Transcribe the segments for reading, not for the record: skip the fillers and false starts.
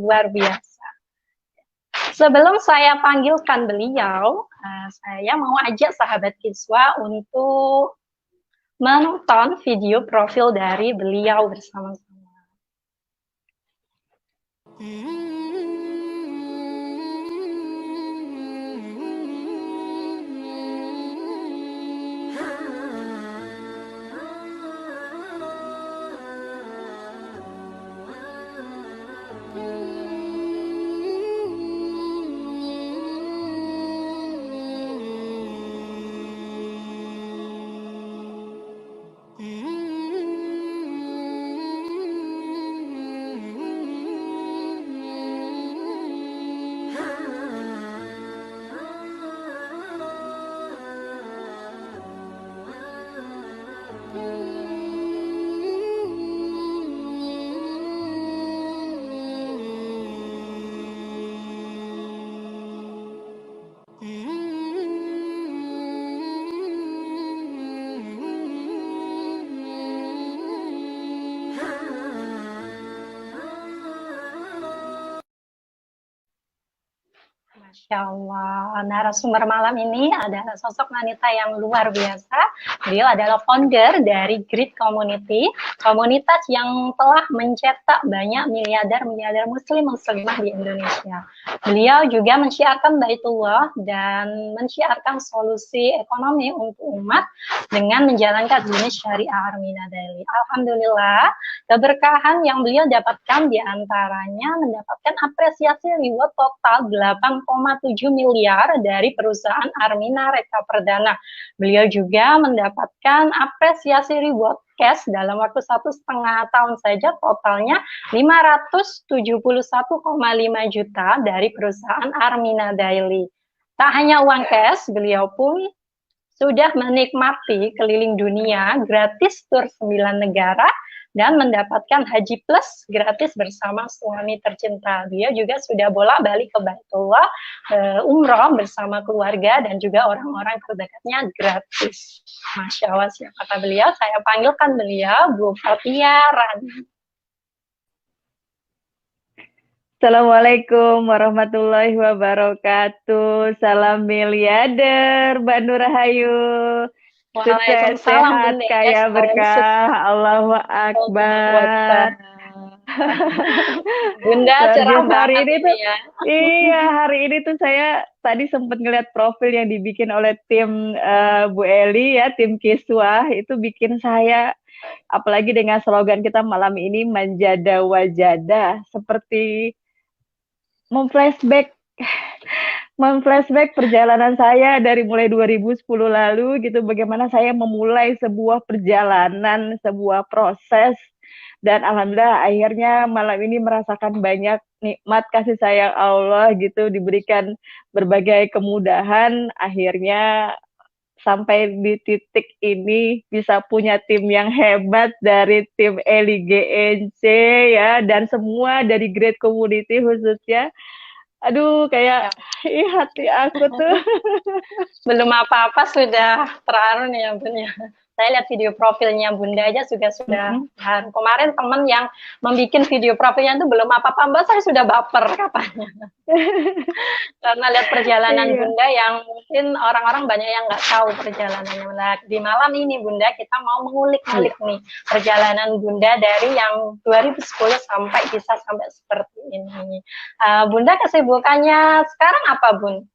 luar biasa. Sebelum saya panggilkan beliau, saya mau ajak sahabat Kiswa untuk menonton video profil dari beliau bersama-sama. Masya Allah, narasumber malam ini adalah sosok wanita yang luar biasa. Beliau adalah founder dari Grit Community, komunitas yang telah mencetak banyak miliarder muslim-muslimah di Indonesia. Beliau juga mensiarkan Baitullah dan mensiarkan solusi ekonomi untuk umat dengan menjalankan bisnis syariah Armina Daily. Alhamdulillah, keberkahan yang beliau dapatkan diantaranya mendapatkan apresiasi reward total 8,7 miliar dari perusahaan Armina Reka Perdana. Beliau juga mendapatkan apresiasi reward cash dalam waktu 1,5 tahun saja, totalnya 571,5 juta dari perusahaan Armina Daily. Tak hanya uang cash, beliau pun sudah menikmati keliling dunia gratis tur 9 negara dan mendapatkan haji plus gratis bersama suami tercinta. Dia juga sudah bolak-balik ke Baitullah, umroh bersama keluarga dan juga orang-orang terdekatnya gratis. Masya Allah, siapa kata beliau? Saya panggilkan beliau Bu Fathia Rani. Assalamualaikum warahmatullahi wabarakatuh. Salam miliarder, Mbak Nur Rahayu. Sukses, sehat, kaya berkah. Allahu Akbar. Bunda cerah hari ini tuh, ya. Iya, hari ini tuh saya tadi sempat ngeliat profil yang dibikin oleh tim Bu Eli ya, tim Kiswah, itu bikin saya, apalagi dengan slogan kita malam ini manjada wajada, seperti memflashback perjalanan saya dari mulai 2010 lalu gitu, bagaimana saya memulai sebuah perjalanan, sebuah proses, dan alhamdulillah akhirnya malam ini merasakan banyak nikmat kasih sayang Allah gitu, diberikan berbagai kemudahan, akhirnya sampai di titik ini bisa punya tim yang hebat dari tim Eli GNC ya, dan semua dari Grit Community khususnya. Aduh, kayak hati aku tuh. Belum apa-apa sudah terharu nih ya Bun ya. Saya lihat video profilnya Bunda aja sudah. Kemarin teman yang membuat video profilnya itu belum apa-apa Mbak, saya sudah baper katanya. Karena lihat perjalanan Bunda yang mungkin orang-orang banyak yang nggak tahu perjalanannya. Nah, di malam ini Bunda kita mau mengulik-ngulik nih perjalanan Bunda dari yang 2010 sampai bisa sampai seperti ini. Bunda kesibukannya sekarang apa Bun?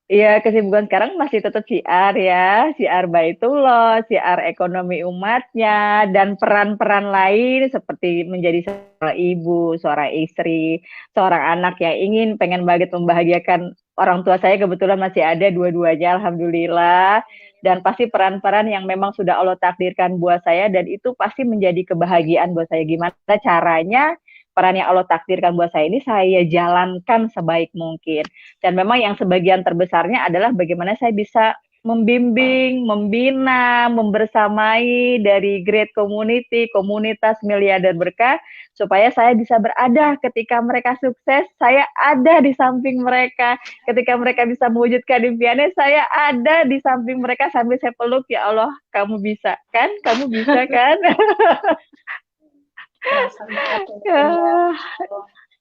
Iya, kesibukan sekarang masih tetap siar ya, siar Baitullah, siar ekonomi umatnya, dan peran-peran lain seperti menjadi seorang ibu, seorang istri, seorang anak yang pengen banget membahagiakan orang tua saya, kebetulan masih ada dua-duanya, alhamdulillah. Dan pasti peran-peran yang memang sudah Allah takdirkan buat saya, dan itu pasti menjadi kebahagiaan buat saya. Gimana caranya peran yang Allah takdirkan buat saya ini saya jalankan sebaik mungkin. Dan memang yang sebagian terbesarnya adalah bagaimana saya bisa membimbing, membina, membersamai dari Grit Community, komunitas miliarder berkah, supaya saya bisa berada ketika mereka sukses, saya ada di samping mereka. Ketika mereka bisa mewujudkan impiannya, saya ada di samping mereka sambil saya peluk, ya Allah, kamu bisa kan? Kamu bisa kan?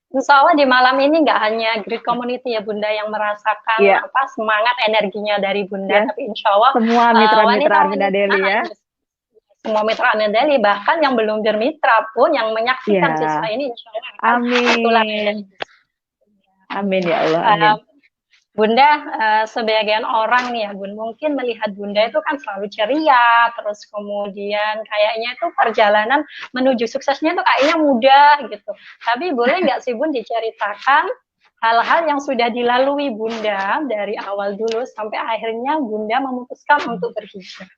Insya Allah di malam ini nggak hanya Grid Community ya Bunda yang merasakan Iya, apa semangat energinya dari Bunda, ya. tapi Insya Allah Semua mitra-mitra Armina wanita-wanita Deli ya. semua mitra Anadali, bahkan yang belum bermitra pun yang menyaksikan siswa Ya, ini Insya Allah akan tertular menjadi amin. Amin ya Allah, uh, amin. Bunda, sebagian orang nih ya Bun, mungkin melihat Bunda itu kan selalu ceria, terus kemudian kayaknya itu perjalanan menuju suksesnya itu kayaknya mudah gitu. Tapi boleh nggak sih Bun diceritakan hal-hal yang sudah dilalui Bunda dari awal dulu sampai akhirnya Bunda memutuskan untuk berhijrah?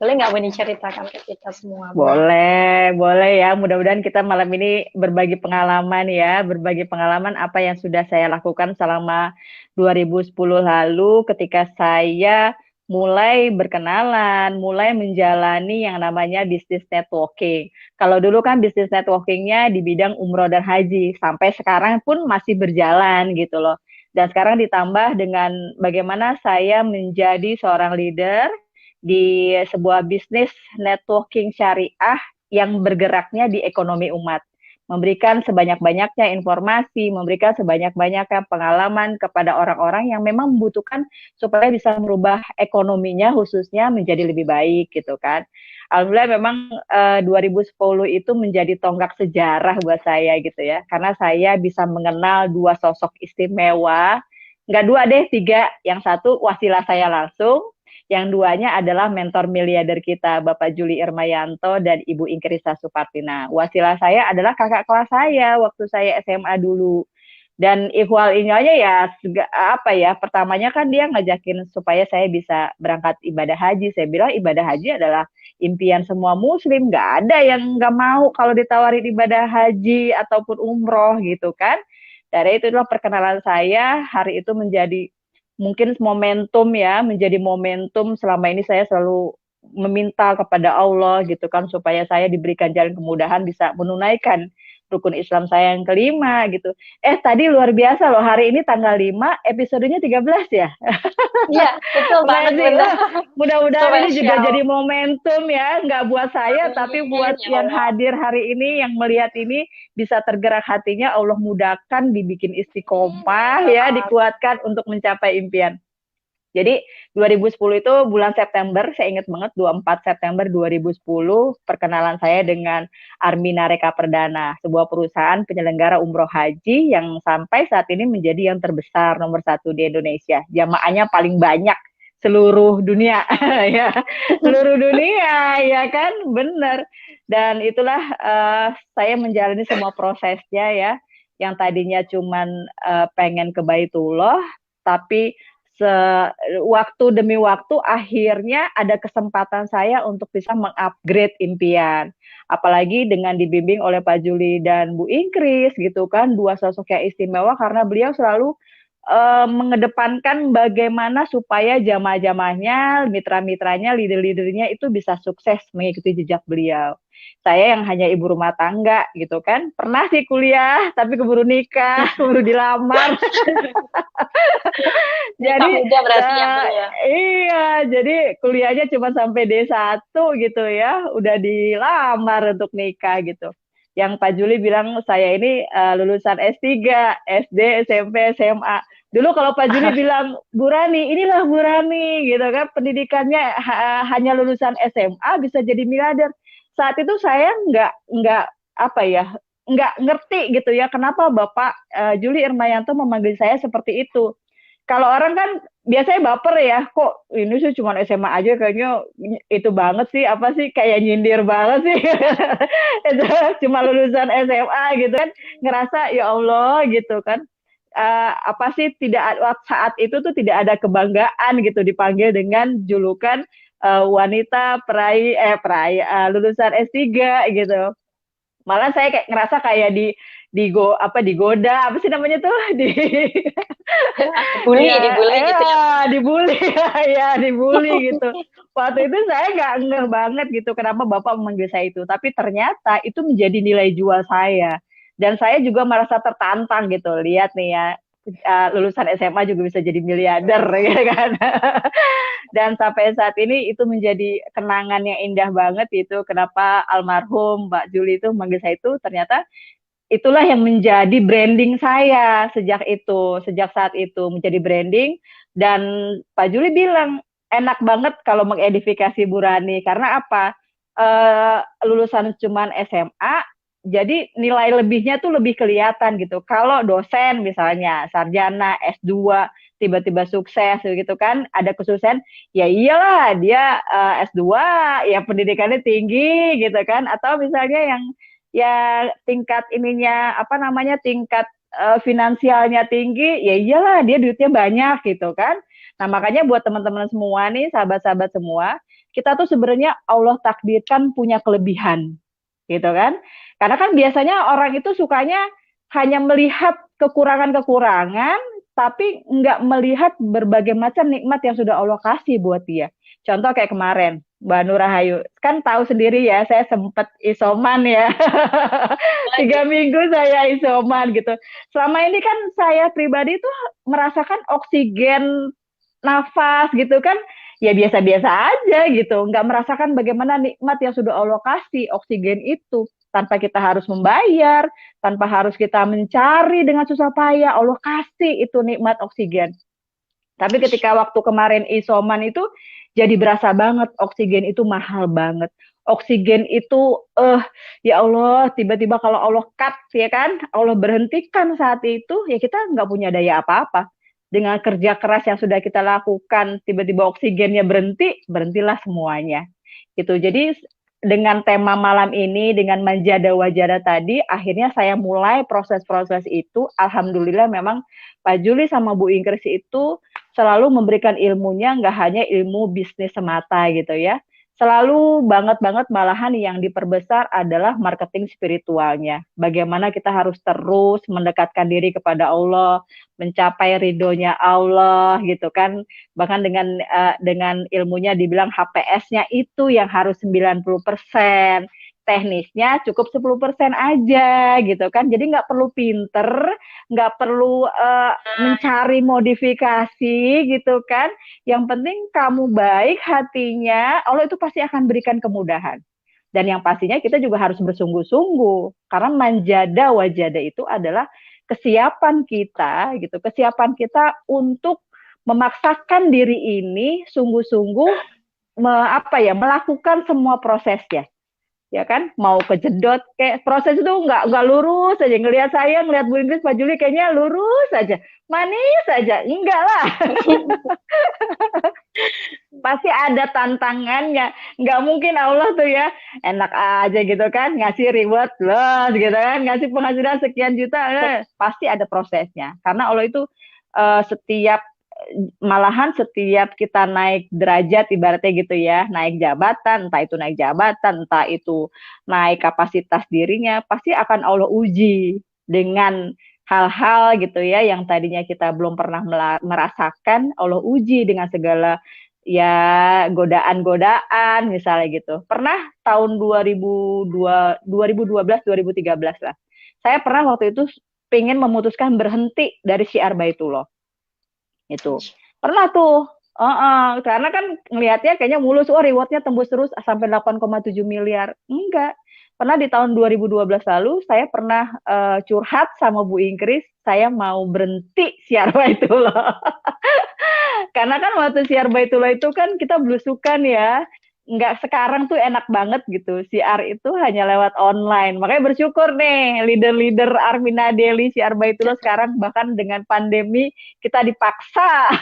Boleh nggak Bun diceritakan ke kita semua Bun? Boleh ya. Mudah-mudahan kita malam ini berbagi pengalaman ya, berbagi pengalaman apa yang sudah saya lakukan selama 2010 lalu ketika saya mulai berkenalan, mulai menjalani yang namanya bisnis networking. Kalau dulu kan bisnis networkingnya di bidang umroh dan haji, sampai sekarang pun masih berjalan gitu loh. Dan sekarang ditambah dengan bagaimana saya menjadi seorang leader di sebuah bisnis networking syariah yang bergeraknya di ekonomi umat. Memberikan sebanyak-banyaknya informasi, memberikan sebanyak-banyaknya pengalaman kepada orang-orang yang memang membutuhkan supaya bisa merubah ekonominya khususnya menjadi lebih baik gitu kan. Alhamdulillah memang 2010 itu menjadi tonggak sejarah buat saya gitu ya. Karena saya bisa mengenal dua sosok istimewa, nggak dua deh, tiga. Yang satu wasilah saya langsung, yang duanya adalah mentor miliarder kita, Bapak Juli Irmayanto dan Ibu Inkrisa Supartina. Wasilah saya adalah kakak kelas saya waktu saya SMA dulu. Dan ikhwal ini aja ya, apa ya, pertamanya kan dia ngajakin supaya saya bisa berangkat ibadah haji. Saya bilang ibadah haji adalah impian semua muslim, nggak ada yang nggak mau kalau ditawarin ibadah haji ataupun umroh gitu kan. Dari itulah perkenalan saya, hari itu menjadi mungkin momentum ya, menjadi momentum selama ini saya selalu meminta kepada Allah gitu kan supaya saya diberikan jalan kemudahan bisa menunaikan rukun Islam saya yang kelima gitu. Tadi luar biasa loh, hari ini tanggal 5, episodenya 13 ya. Iya, betul banget Amazing. Bunda. Mudah-mudahan ini juga Spesial. jadi momentum ya, nggak buat saya, tapi Amin, buat ya yang Allah. hadir hari ini, yang melihat ini, bisa tergerak hatinya, Allah mudahkan, dibikin Ya istiqomah ya, Allah. dikuatkan untuk mencapai impian. Jadi 2010 itu bulan September, saya ingat banget 24 September 2010, perkenalan saya dengan Armina Reka Perdana, sebuah perusahaan penyelenggara umroh haji yang sampai saat ini menjadi yang terbesar nomor satu di Indonesia. Jamaahnya paling banyak seluruh dunia, ya, seluruh dunia, ya kan, benar. Dan itulah saya menjalani semua prosesnya ya, yang tadinya cuman pengen ke Baitullah, tapi waktu demi waktu akhirnya ada kesempatan saya untuk bisa mengupgrade impian. Apalagi dengan dibimbing oleh Pak Juli dan Bu Ingkris gitu kan, dua sosok yang istimewa karena beliau selalu mengedepankan bagaimana supaya jamaah-jamaahnya, mitra-mitranya, leader-leadernya itu bisa sukses mengikuti jejak beliau. Saya yang hanya ibu rumah tangga gitu kan, pernah sih kuliah tapi keburu nikah, keburu dilamar. Nikah Jadi muda berarti ya Bun ya. iya, jadi kuliahnya cuma sampai D1 gitu ya, udah dilamar untuk nikah gitu. Yang Pak Juli bilang saya ini lulusan S3, SD, SMP, SMA. Dulu kalau Pak Juli bilang, Bu Rani, inilah Bu Rani gitu kan, pendidikannya hanya lulusan SMA bisa jadi miliarder. Saat itu saya nggak apa ya, nggak ngerti gitu ya, kenapa Bapak Juli Irmayanto memanggil saya seperti itu. Kalau orang kan biasanya baper ya, kok ini sih cuma SMA aja kayaknya itu banget sih, apa sih kayak nyindir banget sih. Itu cuma lulusan SMA gitu kan, ngerasa ya Allah gitu kan. Apa sih tidak saat itu tuh tidak ada kebanggaan gitu dipanggil dengan julukan wanita lulusan S3 gitu. Malah saya kayak ngerasa kayak digoda apa sih namanya tuh Dibully gitu ya Bun ya. dibully ya dibully gitu. Waktu itu saya nggak ngeh banget gitu kenapa Bapak memanggil saya itu, tapi ternyata itu menjadi nilai jual saya dan saya juga merasa tertantang gitu. Lihat nih ya, lulusan SMA juga bisa jadi miliarder ya kan. Dan sampai saat ini itu menjadi kenangan yang indah banget itu kenapa almarhum Mbak Juli itu memanggil saya itu ternyata itulah yang menjadi branding saya sejak saat itu menjadi branding. Dan Pak Juli bilang enak banget kalau mengedifikasi Bu Rani karena apa? Lulusan cuman SMA, jadi nilai lebihnya tuh lebih kelihatan gitu. Kalau dosen misalnya sarjana S2 tiba-tiba sukses gitu kan, ada kesuksesan, ya iyalah dia S2 ya pendidikannya tinggi gitu kan, atau misalnya yang ya tingkat ininya apa namanya tingkat finansialnya tinggi, ya iyalah dia duitnya banyak gitu kan. Nah, makanya buat teman-teman semua nih, sahabat-sahabat semua, kita tuh sebenarnya Allah takdirkan punya kelebihan, gitu kan? Karena kan biasanya orang itu sukanya hanya melihat kekurangan-kekurangan, tapi nggak melihat berbagai macam nikmat yang sudah Allah kasih buat dia. Contoh kayak kemarin, Mbak Nur Rahayu, kan tahu sendiri ya, saya sempat isoman ya. 3 minggu saya isoman gitu. Selama ini kan saya pribadi tuh merasakan oksigen nafas gitu kan, ya biasa-biasa aja gitu, nggak merasakan bagaimana nikmat yang sudah Allah kasih oksigen itu, tanpa kita harus membayar, tanpa harus kita mencari dengan susah payah, Allah kasih itu nikmat oksigen. Tapi ketika waktu kemarin isoman itu jadi berasa banget oksigen itu mahal banget. Oksigen itu ya Allah, tiba-tiba kalau Allah cut ya kan, Allah berhentikan saat itu, ya kita nggak punya daya apa-apa. Dengan kerja keras yang sudah kita lakukan, tiba-tiba oksigennya berhenti, berhentilah semuanya. Gitu. Jadi dengan tema malam ini, dengan manjada wajada tadi, akhirnya saya mulai proses-proses itu. Alhamdulillah memang Pak Juli sama Bu Ingkris itu selalu memberikan ilmunya, nggak hanya ilmu bisnis semata gitu ya. Selalu banget malahan yang diperbesar adalah marketing spiritualnya. Bagaimana kita harus terus mendekatkan diri kepada Allah, mencapai ridhonya Allah gitu kan. Bahkan dengan ilmunya dibilang HPS-nya itu yang harus 90%, teknisnya cukup 10% aja gitu kan. Jadi nggak perlu pinter, nggak perlu mencari modifikasi gitu kan. Yang penting kamu baik hatinya, Allah itu pasti akan berikan kemudahan. Dan yang pastinya kita juga harus bersungguh-sungguh. Karena manjada wajada itu adalah kesiapan kita gitu, kesiapan kita untuk memaksakan diri ini sungguh-sungguh melakukan semua prosesnya, ya kan, mau kejedot kayak proses itu nggak lurus aja. Ngelihat Bu Inggris, Pak Juli kayaknya lurus aja, manis aja, enggak lah. Pasti ada tantangannya, nggak mungkin Allah tuh ya enak aja gitu kan ngasih reward loh gitu kan, ngasih penghasilan sekian juta, pasti ada prosesnya. Karena Allah itu malahan setiap kita naik derajat ibaratnya gitu ya, naik jabatan, entah itu naik kapasitas dirinya, pasti akan Allah uji dengan hal-hal gitu ya yang tadinya kita belum pernah merasakan, Allah uji dengan segala ya godaan-godaan misalnya gitu. Pernah tahun 2012 2013 lah. Saya pernah waktu itu pengen memutuskan berhenti dari Syiar Baitullah. Itu pernah tuh, karena kan ngelihatnya kayaknya mulus, rewardnya tembus terus sampai 8,7 miliar. Enggak, pernah di tahun 2012 lalu saya pernah curhat sama Bu Ingkris, saya mau berhenti Syiar Baitullah. Karena kan waktu Syiar Baitullah itu kan kita belusukan ya, nggak sekarang tuh enak banget gitu. Syiar itu hanya lewat online. Makanya bersyukur nih leader-leader Armina Deli Syiar Baitullah sekarang bahkan dengan pandemi kita dipaksa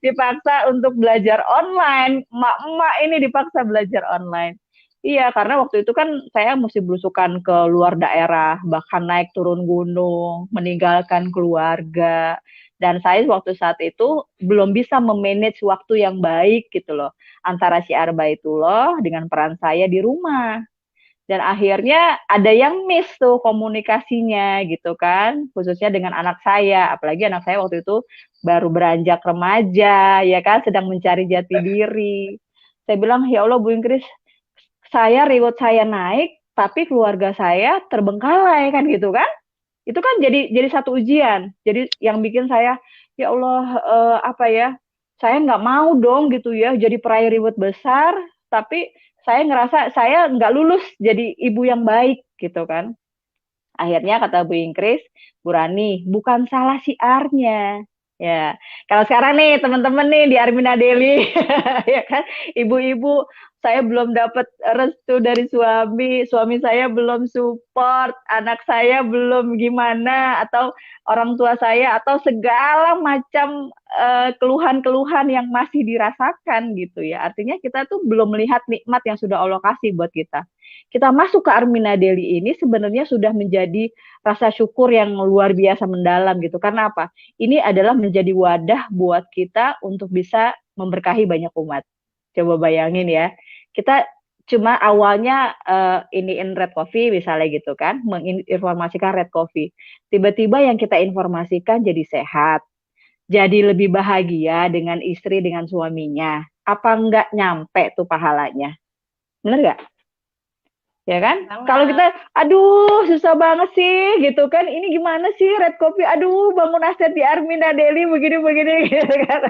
dipaksa untuk belajar online. Emak-emak ini dipaksa belajar online. Iya, karena waktu itu kan saya mesti belusukan ke luar daerah, bahkan naik turun gunung, meninggalkan keluarga. Dan saya waktu saat itu belum bisa memanage waktu yang baik gitu loh, antara Syiar Baitullah dengan peran saya di rumah. Dan akhirnya ada yang miss tuh komunikasinya gitu kan, khususnya dengan anak saya. Apalagi anak saya waktu itu baru beranjak remaja, ya kan, sedang mencari jati diri. Saya bilang, ya Allah Bu Ingkris, reward saya naik, tapi keluarga saya terbengkalai kan gitu kan. Itu kan jadi satu ujian. Jadi yang bikin saya, ya Allah, saya nggak mau dong gitu ya, jadi peraih reward besar, tapi saya ngerasa saya nggak lulus jadi ibu yang baik gitu kan. Akhirnya kata Bu Ingkris, Bu Rani, bukan salah siarnya. Ya, kalau sekarang nih teman-teman nih di Armina Daily, ya kan, ibu-ibu, saya belum dapat restu dari suami saya belum support, anak saya belum gimana, atau orang tua saya, atau segala macam keluhan-keluhan yang masih dirasakan gitu ya. Artinya kita tuh belum melihat nikmat yang sudah Allah kasih buat kita. Kita masuk ke Armina Daily ini sebenarnya sudah menjadi rasa syukur yang luar biasa mendalam gitu. Karena apa? Ini adalah menjadi wadah buat kita untuk bisa memberkahi banyak umat. Coba bayangin ya, kita cuma awalnya iniin Red Coffee misalnya gitu kan, menginformasikan Red Coffee. Tiba-tiba yang kita informasikan jadi sehat, jadi lebih bahagia dengan istri, dengan suaminya. Apa enggak nyampe tuh pahalanya? Bener nggak? Ya kan? Kalau kita, aduh susah banget sih gitu kan, ini gimana sih Red Coffee, aduh bangun aset di Armina Daily begini-begini gitu kan.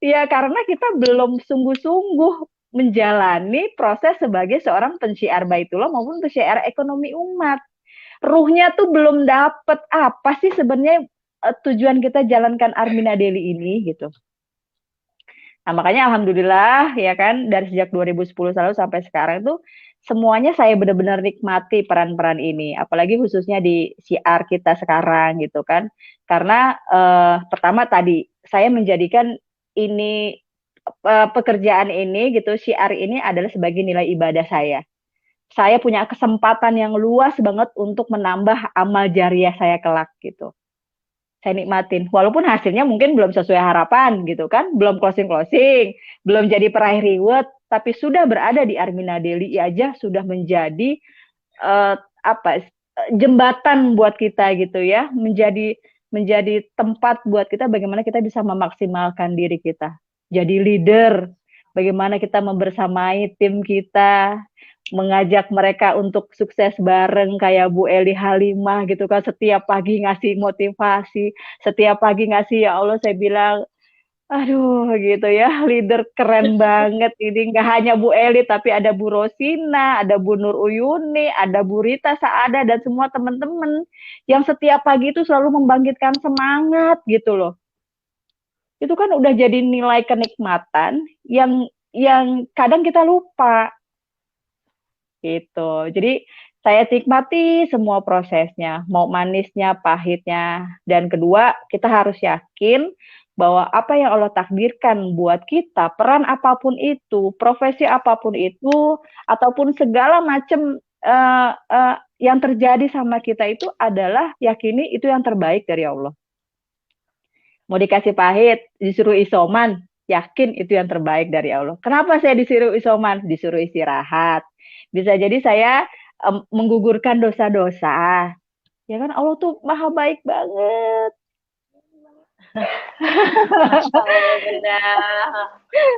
Ya karena kita belum sungguh-sungguh menjalani proses sebagai seorang pensiar baitullah maupun pensiar ekonomi umat. Ruhnya tuh belum dapet apa sih sebenarnya tujuan kita jalankan Armina Daily ini gitu. Nah, makanya alhamdulillah ya kan dari sejak 2010 lalu sampai sekarang tuh semuanya saya benar-benar nikmati peran-peran ini, apalagi khususnya di siar kita sekarang gitu kan. Karena pertama tadi saya menjadikan ini pekerjaan ini gitu, siar ini adalah sebagai nilai ibadah saya. Saya punya kesempatan yang luas banget untuk menambah amal jariah saya kelak gitu. Saya nikmatin, walaupun hasilnya mungkin belum sesuai harapan gitu kan, belum closing, belum jadi peraih reward, tapi sudah berada di Armina Daily aja sudah menjadi jembatan buat kita gitu ya, menjadi tempat buat kita bagaimana kita bisa memaksimalkan diri kita, jadi leader, bagaimana kita membersamai tim kita, mengajak mereka untuk sukses bareng kayak Bu Eli Halimah gitu kan, setiap pagi ngasih motivasi, setiap pagi ngasih, ya Allah saya bilang aduh gitu ya, leader keren banget ini, nggak hanya Bu Eli tapi ada Bu Rosina, ada Bu Nur Uyuni, ada Bu Rita Saada dan semua teman-teman yang setiap pagi itu selalu membangkitkan semangat gitu loh. Itu kan udah jadi nilai kenikmatan yang kadang kita lupa gitu. Jadi saya nikmati semua prosesnya, mau manisnya, pahitnya. Dan kedua, kita harus yakin bahwa apa yang Allah takdirkan buat kita, peran apapun itu, profesi apapun itu, ataupun segala macam yang terjadi sama kita itu adalah yakini itu yang terbaik dari Allah. Mau dikasih pahit, disuruh isoman, yakin itu yang terbaik dari Allah. Kenapa saya disuruh isoman? Disuruh istirahat. Bisa jadi saya menggugurkan dosa-dosa. Ya kan Allah tuh maha baik banget. Masya Allah, Bunda.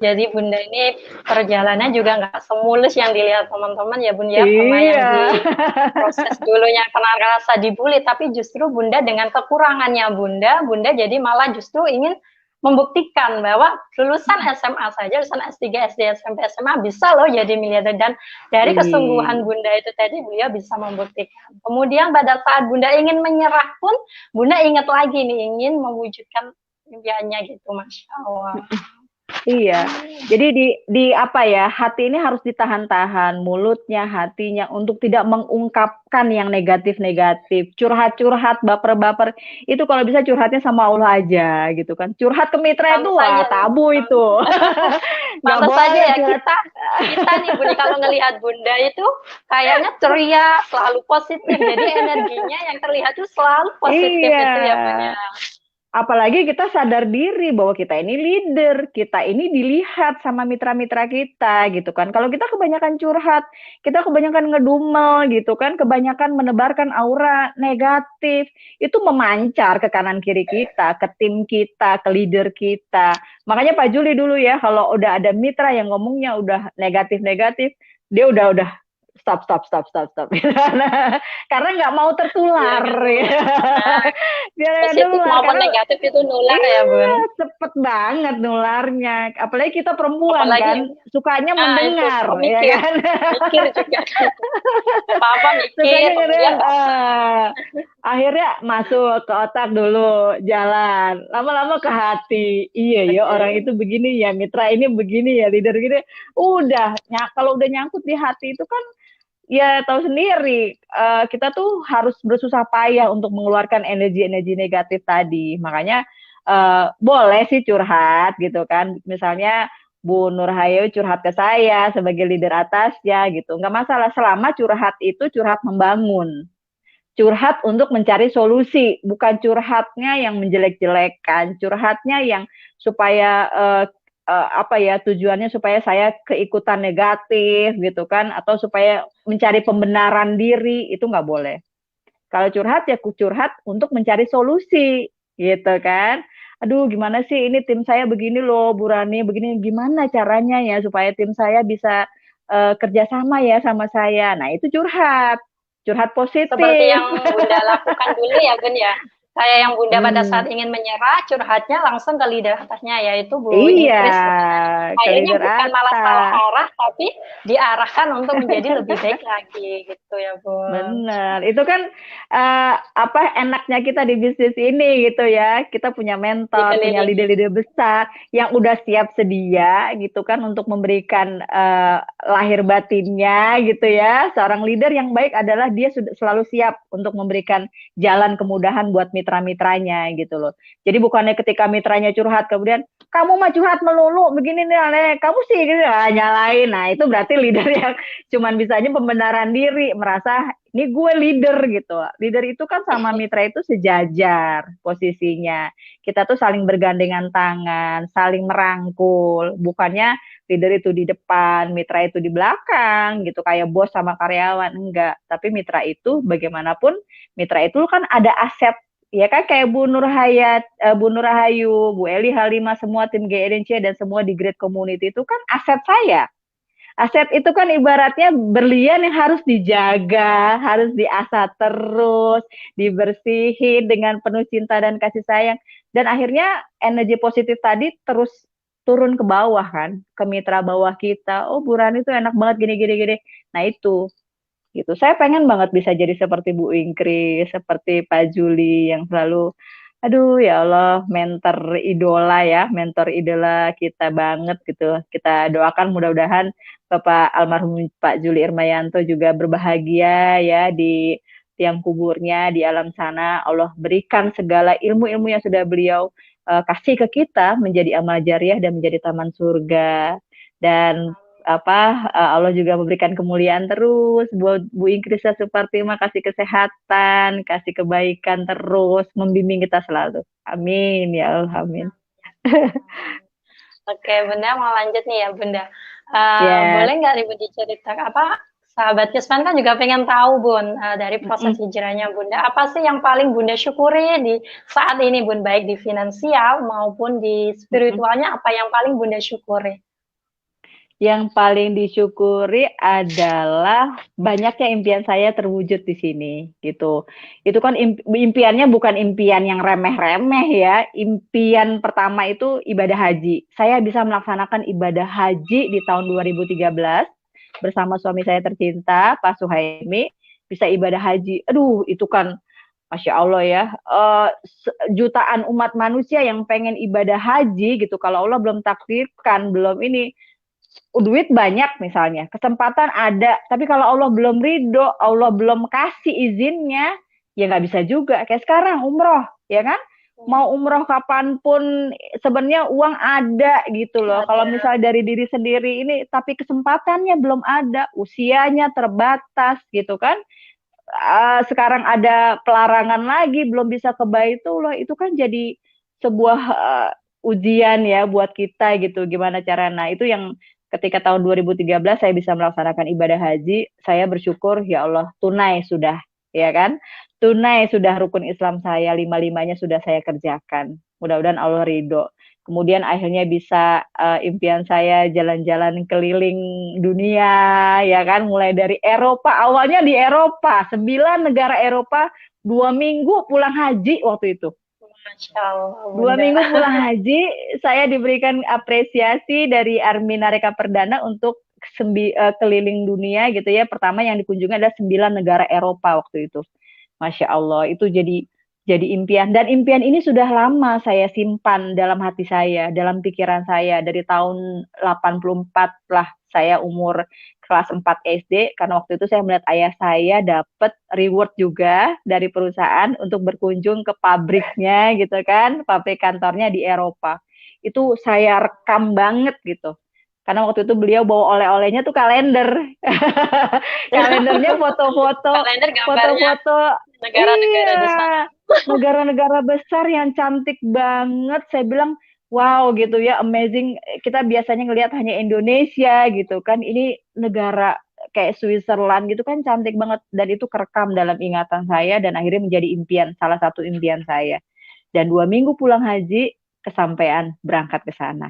Jadi Bunda ini perjalanan juga nggak semulus yang dilihat teman-teman ya Bunda. Sama yang di proses dulunya pernah rasa dibully, tapi justru Bunda dengan kekurangannya Bunda jadi malah justru ingin membuktikan bahwa lulusan SMA saja, lulusan S3, SD, SMP, SMA bisa loh jadi miliarder, dan dari kesungguhan Bunda itu tadi beliau bisa membuktikan. Kemudian pada saat Bunda ingin menyerah pun Bunda ingat lagi nih, ingin mewujudkan impiannya gitu, Masya Allah. Iya, jadi di apa ya, hati ini harus ditahan-tahan, mulutnya, hatinya, untuk tidak mengungkapkan yang negatif-negatif, curhat-curhat, baper-baper, itu kalau bisa curhatnya sama Allah aja gitu kan. Curhat ke mitra itu tabu itu. Nggak boleh saja ya kita nih Bunda, kalau ngelihat Bunda itu kayaknya ceria, selalu positif, jadi energinya yang terlihat itu selalu positif. Iya. Itu ya Bunda. Apalagi kita sadar diri bahwa kita ini leader, kita ini dilihat sama mitra-mitra kita gitu kan. Kalau kita kebanyakan curhat, kita kebanyakan ngedumel gitu kan, kebanyakan menebarkan aura negatif, itu memancar ke kanan kiri kita, ke tim kita, ke leader kita. Makanya Pak Juli dulu ya, kalau udah ada mitra yang ngomongnya udah negatif-negatif, dia udah stop stop stop stop stop. Karena nggak mau Iya tertular kan ya. nular. Nah, Biar nggak positif nular maupun karena negatif itu nular ya, iya, Bun. cepet banget nularnya. Apalagi kita perempuan Apalagi kan, sukanya itu mendengar, suka ya mikir, kan? mikir juga. Apa-apa mikir, Sukanya kemudian kadang akhirnya masuk ke otak dulu, jalan. Lama-lama ke hati. Iya ya, orang oke. itu begini ya, mitra ini begini ya, leader gini. Kalau udah nyangkut di hati itu kan ya tahu sendiri, kita tuh harus bersusah payah untuk mengeluarkan energi-energi negatif tadi. Makanya boleh sih curhat gitu kan. Misalnya Bu Nurhayo curhat ke saya sebagai leader atasnya gitu. Nggak masalah selama curhat itu curhat membangun. Curhat untuk mencari solusi, bukan curhatnya yang menjelek-jelekan, curhatnya yang supaya apa ya tujuannya supaya saya keikutan negatif gitu kan atau supaya mencari pembenaran diri itu nggak boleh. Kalau curhat ya curhat untuk mencari solusi gitu kan. Aduh gimana sih ini tim saya begini loh Bu Rani begini gimana caranya ya supaya tim saya bisa kerjasama ya sama saya. Nah itu curhat, curhat Seperti positif. yang Bunda lakukan dulu ya, Bun ya. Kayak yang Bunda pada saat Hmm, ingin menyerah, curhatnya langsung ke leader atasnya, yaitu Bu iya, Ingkris. ke Akhirnya leader bukan malah salah atas. arah, tapi diarahkan untuk menjadi lebih baik lagi, gitu ya, Bun. Bener, itu kan apa enaknya kita di bisnis ini gitu ya. Kita punya mentor, punya Dikelilingi. leader-leader besar yang udah siap sedia gitu kan untuk memberikan lahir batinnya gitu ya. Seorang leader yang baik adalah dia sudah selalu siap untuk memberikan jalan kemudahan buat mitra-mitranya gitu loh. Jadi bukannya ketika mitranya curhat kemudian kamu mah curhat melulu begini nih, kamu sih gitu, nyalain. Nah, itu berarti leader yang cuman bisanya pembenaran diri, merasa ini gue leader gitu. Leader itu kan sama mitra itu sejajar posisinya. Kita tuh saling bergandengan tangan, saling merangkul. Bukannya leader itu di depan, mitra itu di belakang gitu. Kayak bos sama karyawan. Enggak. Tapi mitra itu bagaimanapun, mitra itu kan ada aset. Ya kan kayak Bu Nur Hayat, Bu Nur Rahayu, Bu Eli Halimah, semua tim GRNC dan semua di Great Community itu kan aset saya. Aset itu kan ibaratnya berlian yang harus dijaga, harus diasah terus, dibersihin dengan penuh cinta dan kasih sayang. Dan akhirnya energi positif tadi terus turun ke bawah kan, ke mitra bawah kita. Oh, Bu Rani itu enak banget gini gini gini. Nah, itu gitu. Saya pengen banget bisa jadi seperti Bu Ingkris, seperti Pak Juli yang selalu aduh ya Allah, mentor idola kita banget gitu. Kita doakan mudah-mudahan Bapak almarhum Pak Juli Irmayanto juga berbahagia ya di tiang kuburnya di alam sana. Allah berikan segala ilmu-ilmu yang sudah beliau kasih ke kita menjadi amal jariah dan menjadi taman surga. Dan Allah juga memberikan kemuliaan terus buat Bu Ingkrisa Supartima, kasih kesehatan, kasih kebaikan terus, membimbing kita selalu. Amin ya Allah, amin. Oke, Bunda mau lanjut nih ya, Bunda. Ya, Boleh nggak Ibu diceritakan apa sahabat Kisman kan juga pengen tahu, Bun, dari proses mm-mm, hijrahnya Bunda. Apa sih yang paling Bunda syukuri di saat ini, Bun, baik di finansial maupun di mm-mm. spiritualnya, apa yang paling Bunda syukuri? Yang paling disyukuri adalah banyaknya impian saya terwujud di sini, gitu. Itu kan impiannya bukan impian yang remeh-remeh ya. Impian pertama itu ibadah haji. Saya bisa melaksanakan ibadah haji di tahun 2013 bersama suami saya tercinta, Pak Suhaimi, bisa ibadah haji. Aduh, itu kan Masya Allah ya, jutaan umat manusia yang pengen ibadah haji gitu. Kalau Allah belum takdirkan, belum ini, duit banyak misalnya, kesempatan ada, tapi kalau Allah belum ridho, Allah belum kasih izinnya, ya nggak bisa juga. Kayak sekarang umroh, ya kan? Mau umroh kapanpun, sebenarnya uang ada gitu loh. Kalau Ada. misalnya dari diri sendiri ini, tapi kesempatannya belum ada, usianya terbatas gitu kan. Sekarang ada pelarangan lagi, belum bisa ke Baitullah, itu kan jadi sebuah ujian ya buat kita gitu, gimana cara. Nah, itu yang ketika tahun 2013 saya bisa melaksanakan ibadah haji, saya bersyukur ya Allah tunai sudah. ya kan? Tunai sudah rukun Islam saya, lima-limanya sudah saya kerjakan. Mudah-mudahan Allah ridho. Kemudian akhirnya bisa impian saya jalan-jalan keliling dunia, ya kan? Mulai dari Eropa, awalnya di Eropa, 9 negara Eropa, 2 minggu pulang haji waktu itu. Masya Allah, 2 minggu Bunda. pulang haji, saya diberikan apresiasi dari Armina Reka Perdana untuk keliling dunia gitu ya. Pertama yang dikunjungi adalah 9 negara Eropa waktu itu. Masya Allah, itu jadi impian. Dan impian ini sudah lama saya simpan dalam hati saya, dalam pikiran saya. Dari tahun 84 lah, saya umur kelas 4 SD, karena waktu itu saya melihat ayah saya dapat reward juga dari perusahaan untuk berkunjung ke pabriknya gitu kan, pabrik kantornya di Eropa. Itu saya rekam banget gitu. Karena waktu itu beliau bawa oleh-olehnya tuh kalender. Kalendernya foto-foto, Kalender gambarnya foto-foto. negara-negara di sana. Iya, negara-negara besar yang cantik banget. Saya bilang, wow gitu ya, amazing. Kita biasanya ngelihat hanya Indonesia gitu kan. Ini negara kayak Switzerland gitu kan cantik banget. Dan itu kerekam dalam ingatan saya dan akhirnya menjadi impian, salah satu impian saya. Dan 2 minggu pulang haji, kesampaian berangkat ke sana.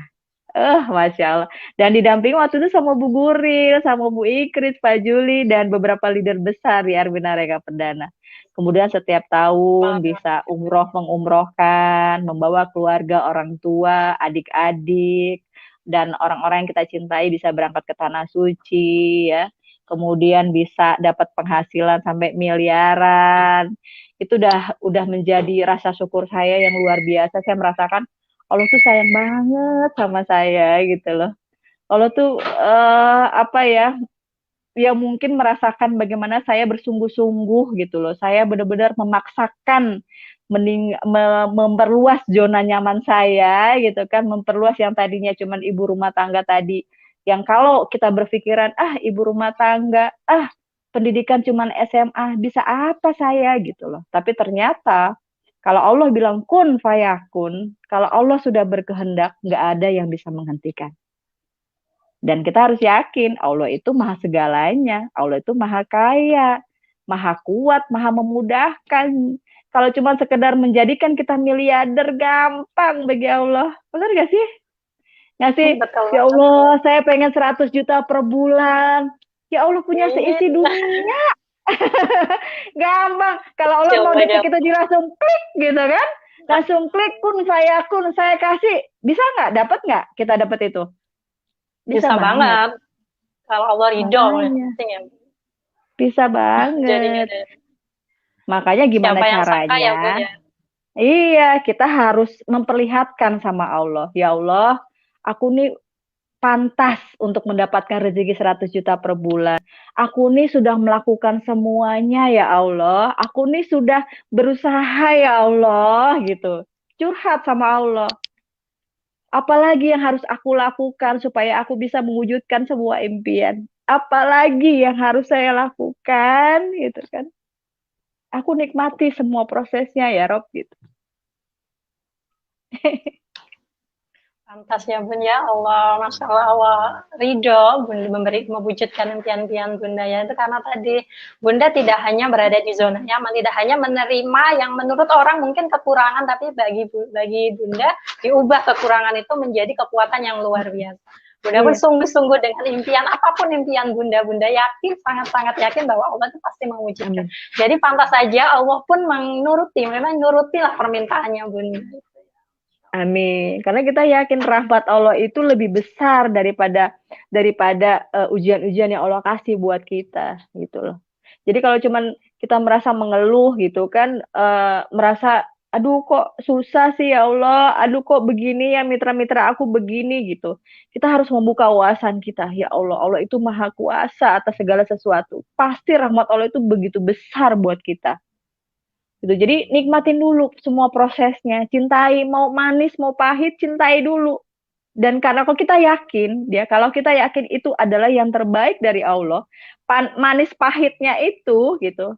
Masya Allah. Dan didampingi waktu itu sama Bu Guril, sama Bu Ikris, Pak Juli, dan beberapa leader besar di Armina Reka Perdana. Kemudian setiap tahun bisa umroh mengumrohkan, membawa keluarga, orang tua, adik-adik, dan orang-orang yang kita cintai bisa berangkat ke Tanah Suci, ya. Kemudian bisa dapat penghasilan sampai miliaran. Itu udah menjadi rasa syukur saya yang luar biasa. Saya merasakan Allah tuh sayang banget sama saya gitu loh. Allah tuh apa ya? Ya mungkin merasakan bagaimana saya bersungguh-sungguh gitu loh. Saya benar-benar memaksakan memperluas zona nyaman saya gitu kan, memperluas yang tadinya cuman ibu rumah tangga tadi. Yang kalau kita berpikiran, ibu rumah tangga, pendidikan cuman SMA, bisa apa saya gitu loh. Tapi ternyata kalau Allah bilang kun fayakun, kalau Allah sudah berkehendak, nggak ada yang bisa menghentikan. Dan kita harus yakin Allah itu maha segalanya, Allah itu maha kaya, maha kuat, maha memudahkan. Kalau cuma sekedar menjadikan kita miliarder gampang bagi Allah. Benar gak sih? Nggak sih? Betul Ya banget. Allah, saya pengen 100 juta per bulan. Ya Allah punya seisi dunia. Gampang. Kalau Allah mau Coba detik deh. kita langsung klik gitu kan. Langsung klik kun saya kasih. Bisa nggak? Dapat nggak kita dapat itu? Bisa Bisa banget. banget. Kalau Allah ridho, Makanya. ya. Bisa Jadi nggak banget. ada Makanya gimana siapa yang sangka ya, Bu, caranya? ya. Iya, kita harus memperlihatkan sama Allah. Ya Allah, aku nih pantas untuk mendapatkan rezeki 100 juta per bulan. Aku nih sudah melakukan semuanya ya Allah. Aku nih sudah berusaha ya Allah gitu. Curhat sama Allah. Apalagi yang harus aku lakukan supaya aku bisa mewujudkan sebuah impian? Apalagi yang harus saya lakukan gitu kan? Aku nikmati semua prosesnya ya Rob gitu. Pantas ya, Bun, ya Allah. Masya Allah, Allah ridho mewujudkan impian-impian Bunda ya. Itu karena tadi Bunda tidak hanya berada di zona nyaman, tidak hanya menerima yang menurut orang mungkin kekurangan, tapi bagi Bunda diubah kekurangan itu menjadi kekuatan yang luar biasa. Bunda pun Iya. sungguh-sungguh dengan impian, apapun impian Bunda, Bunda yakin, sangat-sangat yakin bahwa Allah itu pasti mewujudkan. Amin. Jadi pantas saja Allah pun memang nurutilah permintaannya Bunda. Amin. Karena kita yakin rahmat Allah itu lebih besar daripada ujian-ujian yang Allah kasih buat kita gitu loh. Jadi kalau cuman kita merasa mengeluh gitu kan, merasa aduh kok susah sih ya Allah, aduh kok begini ya mitra-mitra aku begini gitu. Kita harus membuka wawasan kita, ya Allah, Allah itu maha kuasa atas segala sesuatu. Pasti rahmat Allah itu begitu besar buat kita. Gitu. Jadi nikmatin dulu semua prosesnya, cintai, mau manis mau pahit, cintai dulu. Dan karena kalau kita yakin itu adalah yang terbaik dari Allah, manis pahitnya itu gitu,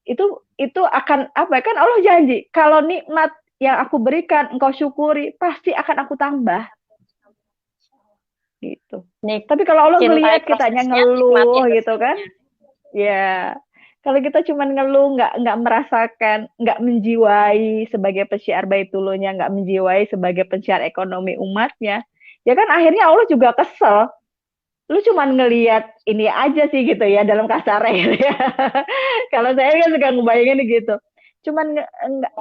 itu akan apa kan Allah janji kalau nikmat yang aku berikan engkau syukuri pasti akan aku tambah gitu. Tapi kalau Allah ngelihat kitanya ngeluh gitu kan, ya Kalau kita cuma ngeluh, nggak merasakan, nggak menjiwai sebagai penyiar Baitullohnya, nggak menjiwai sebagai penyiar ekonomi umatnya, ya kan akhirnya Allah juga kesel. Lu cuma ngelihat ini aja sih gitu ya dalam kasarnya gitu ya. Kalau saya kan suka ngebayangin gitu. Cuman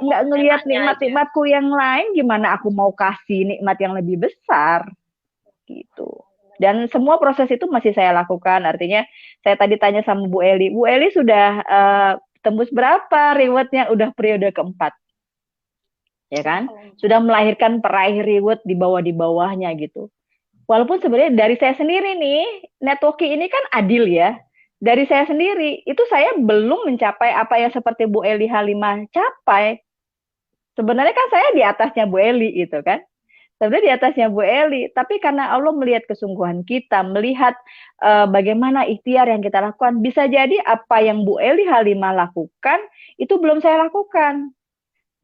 nggak ngelihat Enaknya aja. nikmat-nikmatku yang lain, gimana aku mau kasih nikmat yang lebih besar gitu. Dan semua proses itu masih saya lakukan. Artinya saya tadi tanya sama Bu Eli sudah tembus berapa rewardnya? Udah periode keempat, ya kan? Sudah melahirkan peraih reward di bawahnya gitu. Walaupun sebenarnya dari saya sendiri nih, networking ini kan adil ya. Dari saya sendiri, itu saya belum mencapai apa yang seperti Bu Eli Halimah capai. Sebenarnya kan saya di atasnya Bu Eli gitu kan. Sebenarnya di atasnya Bu Eli, tapi karena Allah melihat kesungguhan kita, melihat bagaimana ikhtiar yang kita lakukan, bisa jadi apa yang Bu Eli Halimah lakukan, itu belum saya lakukan.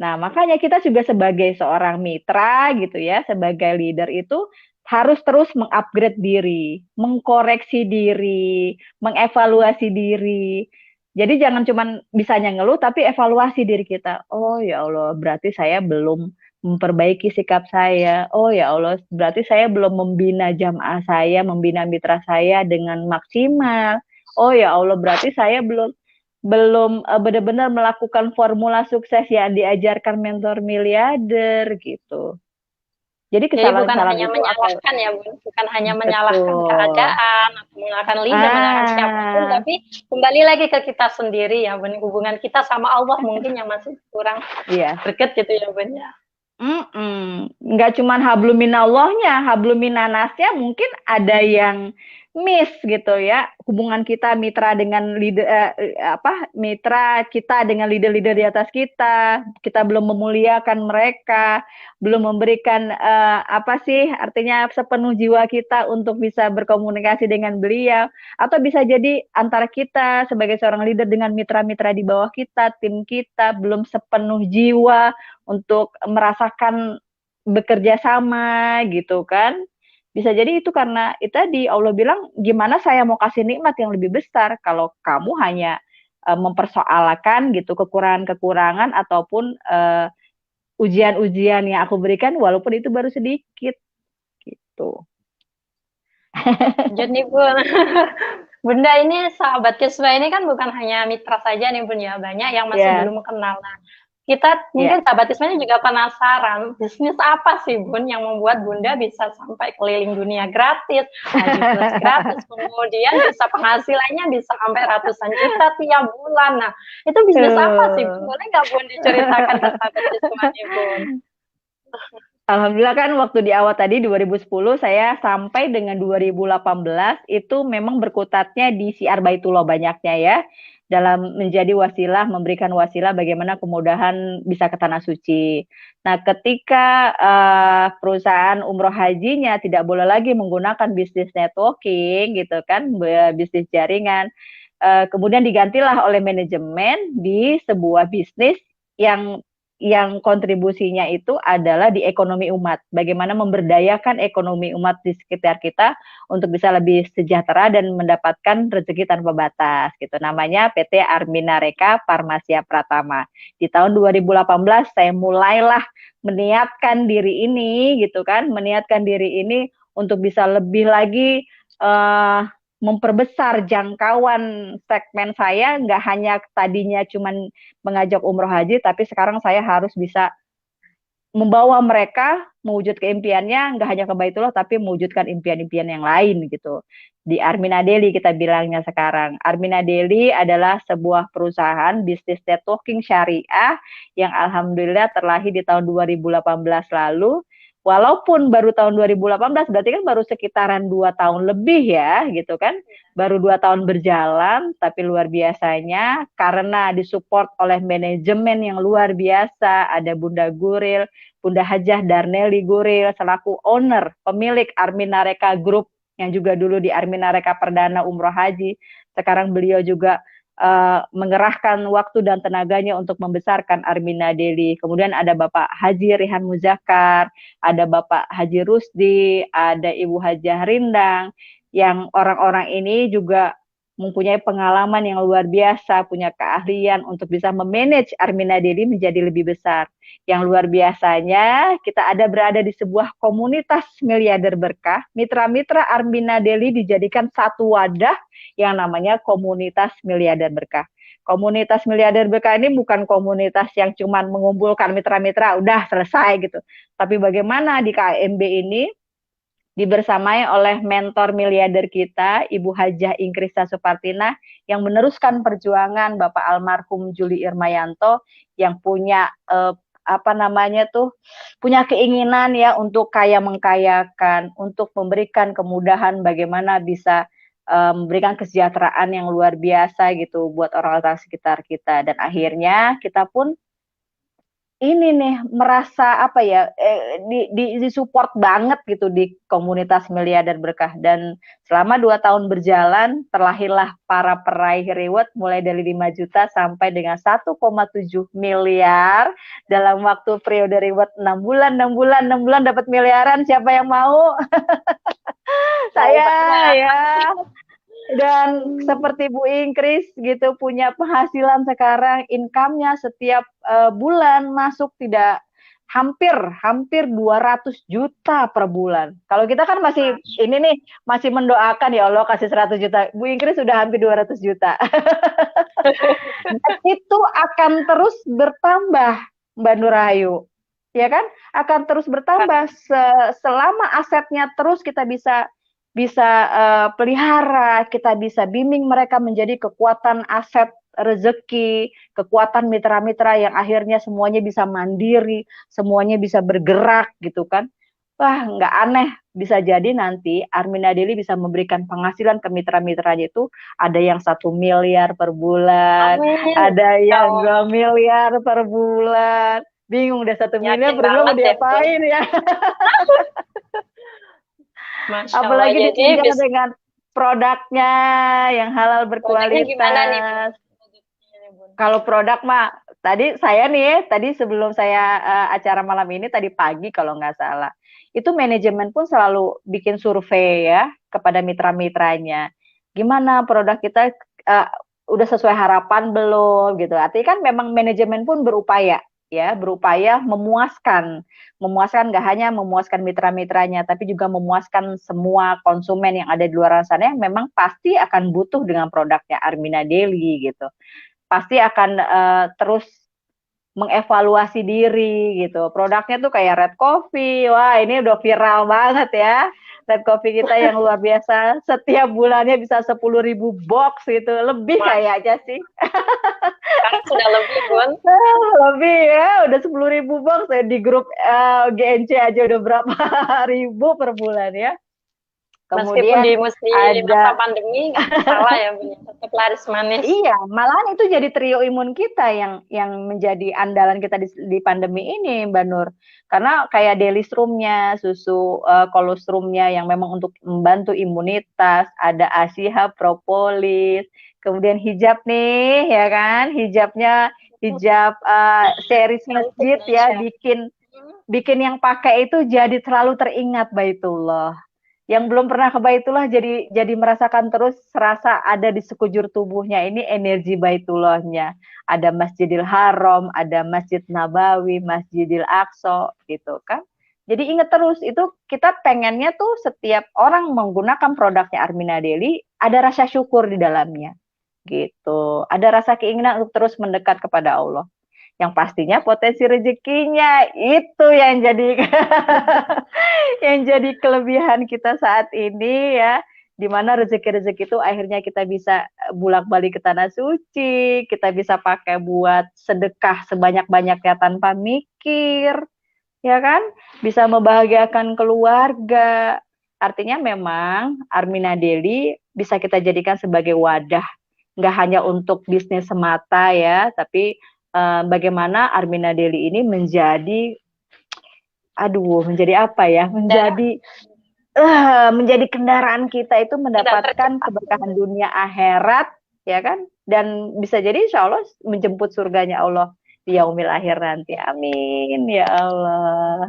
Nah, makanya kita juga sebagai seorang mitra gitu ya, sebagai leader itu harus terus mengupgrade diri, mengkoreksi diri, mengevaluasi diri. Jadi jangan cuma bisanya ngeluh, tapi evaluasi diri kita. Oh ya Allah, berarti saya belum memperbaiki sikap saya. Oh ya Allah, berarti saya belum membina jamaah saya, membina mitra saya dengan maksimal. Oh ya Allah, berarti saya belum belum benar-benar melakukan formula sukses yang diajarkan mentor miliarder gitu. Jadi Jadi bukan kesalahan-kesalahan hanya itu apa? menyalahkan ya, Bun. Bukan hanya menyalahkan Betul. keadaan, atau menyalahkan leader, menyalahkan siapapun, Ah, tapi kembali lagi ke kita sendiri ya, Bun. Hubungan kita sama Allah mungkin yang masih kurang iya. dekat gitu ya, Bun ya. Nggak cuman habluminallahnya, habluminanasnya mungkin ada yang miss gitu ya. Hubungan kita mitra dengan leader mitra kita dengan leader-leader di atas kita belum memuliakan mereka, belum memberikan apa sih artinya sepenuh jiwa kita untuk bisa berkomunikasi dengan beliau, atau bisa jadi antara kita sebagai seorang leader dengan mitra-mitra di bawah kita, tim kita belum sepenuh jiwa untuk merasakan bekerja sama gitu kan. Bisa jadi itu karena itu tadi Allah bilang gimana saya mau kasih nikmat yang lebih besar kalau kamu hanya mempersoalkan gitu kekurangan-kekurangan ataupun ujian-ujian yang aku berikan walaupun itu baru sedikit gitu. Lanjut nih, Bun. Bunda ini sahabat Kiswa ini kan bukan hanya mitra saja nih Bun ya, banyak yang masih Ya, belum kenal. Nah, kita ya. mungkin sahabat Kiswa ini juga penasaran, bisnis apa sih Bun yang membuat Bunda bisa sampai keliling dunia gratis, haji plus gratis, kemudian bisa penghasilannya bisa sampai ratusan juta tiap bulan. Nah, itu bisnis apa sih Bun? Boleh nggak Bun diceritakan ke sahabat Kiswa nih Bun? Alhamdulillah kan waktu di awal tadi 2010 saya sampai dengan 2018 itu memang berkutatnya di siar Baitullah banyaknya ya dalam menjadi wasilah memberikan wasilah bagaimana kemudahan bisa ke tanah suci. Nah, ketika perusahaan umroh hajinya tidak boleh lagi menggunakan bisnis networking gitu kan, bisnis jaringan, kemudian digantilah oleh manajemen di sebuah bisnis yang kontribusinya itu adalah di ekonomi umat. Bagaimana memberdayakan ekonomi umat di sekitar kita untuk bisa lebih sejahtera dan mendapatkan rezeki tanpa batas. Gitu. Namanya PT Armina Reka Farmasia Pratama. Di tahun 2018 saya mulailah meniatkan diri ini gitu kan, meniatkan diri ini untuk bisa lebih lagi memperbesar jangkauan segmen saya, nggak hanya tadinya cuman mengajak umroh haji, tapi sekarang saya harus bisa membawa mereka mewujudkan impiannya, nggak hanya ke Baitullah, tapi mewujudkan impian-impian yang lain gitu. Di Armina Daily kita bilangnya sekarang. Armina Daily adalah sebuah perusahaan bisnis networking syariah yang alhamdulillah terlahir di tahun 2018 lalu. Walaupun baru tahun 2018, berarti kan baru sekitaran 2 tahun lebih ya, gitu kan. Baru 2 tahun berjalan, tapi luar biasanya karena disupport oleh manajemen yang luar biasa, ada Bunda Guril, Bunda Hajah Darneli Guril selaku owner, pemilik Armina Reka Group yang juga dulu di Armina Reka Perdana Umroh Haji. Sekarang beliau juga mengerahkan waktu dan tenaganya untuk membesarkan Armina Daily. Kemudian ada Bapak Haji Rihan Muzakar, ada Bapak Haji Rusdi, ada Ibu Hajah Rindang, yang orang-orang ini juga mempunyai pengalaman yang luar biasa, punya keahlian untuk bisa memanage Armina Daily menjadi lebih besar. Yang luar biasanya, kita ada berada di sebuah komunitas miliarder berkah. Mitra-mitra Armina Daily dijadikan satu wadah yang namanya komunitas miliarder berkah. Komunitas miliarder berkah ini bukan komunitas yang cuma mengumpulkan mitra-mitra, udah selesai gitu. Tapi bagaimana di KMB ini dibersamai oleh mentor miliarder kita, Ibu Hajah Ingkrista Supartina, yang meneruskan perjuangan Bapak almarhum Juli Irmayanto, yang punya punya keinginan ya untuk kaya mengkayakan, untuk memberikan kemudahan bagaimana bisa memberikan kesejahteraan yang luar biasa gitu buat orang-orang sekitar kita. Dan akhirnya kita pun ini nih merasa apa ya di support banget gitu di komunitas miliarder berkah. Dan selama 2 tahun berjalan terlahirlah para peraih reward mulai dari 5 juta sampai dengan 1,7 miliar dalam waktu periode reward 6 bulan dapat miliaran. Siapa yang mau? Saya ya. Dan seperti Bu Ingkris gitu punya penghasilan sekarang, income-nya setiap bulan masuk tidak hampir 200 juta per bulan. Kalau kita kan masih ini nih masih mendoakan ya Allah kasih 100 juta. Bu Ingkris sudah hampir 200 juta. Dan itu akan terus bertambah, Mbak Nurayu. Ya kan? Akan terus bertambah selama asetnya terus kita bisa pelihara, kita bisa bimbing mereka menjadi kekuatan aset rezeki, kekuatan mitra-mitra yang akhirnya semuanya bisa mandiri, semuanya bisa bergerak gitu kan. Wah, nggak aneh, bisa jadi nanti Armina Daily bisa memberikan penghasilan ke mitra-mitranya itu ada yang 1 miliar per bulan, Amin. ada yang 2 miliar per bulan. Bingung deh 1 miliar per bulan mau diapain ya. Apalagi ditunjang dengan produknya yang halal berkualitas. Kalau produk mah tadi saya nih, tadi sebelum saya acara malam ini tadi pagi kalau nggak salah, itu manajemen pun selalu bikin survei ya kepada mitra-mitranya. Gimana produk kita udah sesuai harapan belum gitu. Artinya kan memang manajemen pun berupaya memuaskan nggak hanya memuaskan mitra-mitranya, tapi juga memuaskan semua konsumen yang ada di luar sana yang memang pasti akan butuh dengan produknya Armina Daily gitu. Pasti akan terus mengevaluasi diri gitu. Produknya tuh kayak Red Coffee, wah ini udah viral banget ya. Red Coffee kita yang luar biasa, setiap bulannya bisa 10.000 box gitu, lebih kayaknya sih. Sudah lebih, Bun. Lebih ya, udah 10.000 box ya di grup GNC aja udah berapa ribu per bulan ya. Kemudian meskipun di masa pandemi nggak salah ya, tetap laris manis. Iya, malahan itu jadi trio imun kita yang menjadi andalan kita di pandemi ini, Mbak Nur. Karena kayak Daily Room-nya, susu kolostrumnya yang memang untuk membantu imunitas, ada Asiha Propolis, kemudian hijab nih, ya kan? Hijabnya hijab series masjid ya, bikin yang pakai itu jadi selalu teringat Baitullah. Yang belum pernah ke Baitullah jadi merasakan terus serasa ada di sekujur tubuhnya ini energi Baitullahnya. Ada Masjidil Haram, ada Masjid Nabawi, Masjidil Aqsa gitu kan. Jadi ingat terus itu kita pengennya tuh setiap orang menggunakan produknya Armina Daily ada rasa syukur di dalamnya. Gitu. Ada rasa keinginan untuk terus mendekat kepada Allah. Yang pastinya potensi rezekinya itu yang jadi kelebihan kita saat ini ya, di mana rezeki-rezeki itu akhirnya kita bisa bolak-balik ke tanah suci, kita bisa pakai buat sedekah sebanyak-banyaknya tanpa mikir, ya kan? Bisa membahagiakan keluarga. Artinya memang Armina Daily bisa kita jadikan sebagai wadah, nggak hanya untuk bisnis semata ya, tapi bagaimana Armina Daily ini menjadi apa ya? Menjadi kendaraan kita itu mendapatkan keberkahan dunia akhirat, ya kan? Dan bisa jadi insya Allah menjemput surganya Allah di yaumil akhir nanti. Amin ya Allah.